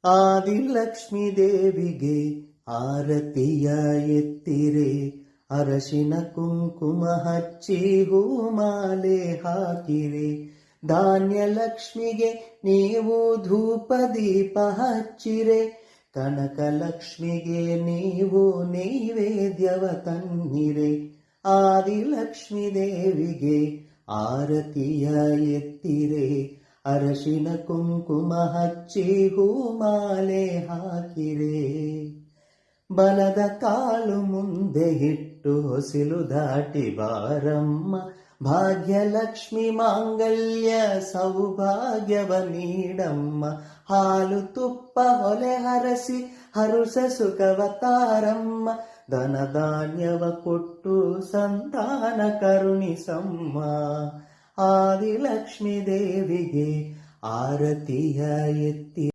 ಆದಿಲಕ್ಷ್ಮೀ ದೇವಿಗೆ ಆರತಿಯ ಎತ್ತಿರೆ, ಅರಶಿನ ಕುಂಕುಮ ಹಚ್ಚಿ ಹೂಮಾಲೆ ಹಾಕಿರೆ. ಧಾನ್ಯಲಕ್ಷ್ಮಿಗೆ ನೀವು ಧೂಪ ದೀಪ ಹಚ್ಚಿರೆ, ಕನಕಲಕ್ಷ್ಮಿಗೆ ನೀವು ನೈವೇದ್ಯವ ತನ್ನಿರೆ. ಆದಿಲಕ್ಷ್ಮೀ ದೇವಿಗೆ ಆರತಿಯ ಎತ್ತಿರೆ, ಅರಶಿನ ಕುಂಕುಮ ಹಚ್ಚಿ ಹೂಮಾಲೆ ಹಾಕಿರೆ. ಬಲದ ಕಾಲು ಮುಂದೆ ಇಟ್ಟು ಹೊಸಿಲು ದಾಟಿ ಬಾರಮ್ಮ, ಭಾಗ್ಯಲಕ್ಷ್ಮಿ ಮಾಂಗಲ್ಯ ಸೌಭಾಗ್ಯವ ನೀಡಮ್ಮ. ಹಾಲು ತುಪ್ಪ ಹೊಲೆ ಹರಸಿ ಹರುಸ ಸುಖವ ತಾರಮ್ಮ, ಧನಧಾನ್ಯವ ಕೊಟ್ಟು ಸಂತಾನ ಕರುಣಿಸಮ್ಮ. ಆದಿಲಕ್ಷ್ಮೀ ದೇವಿಗೆ ಆರತಿಯ ಎತ್ತಿ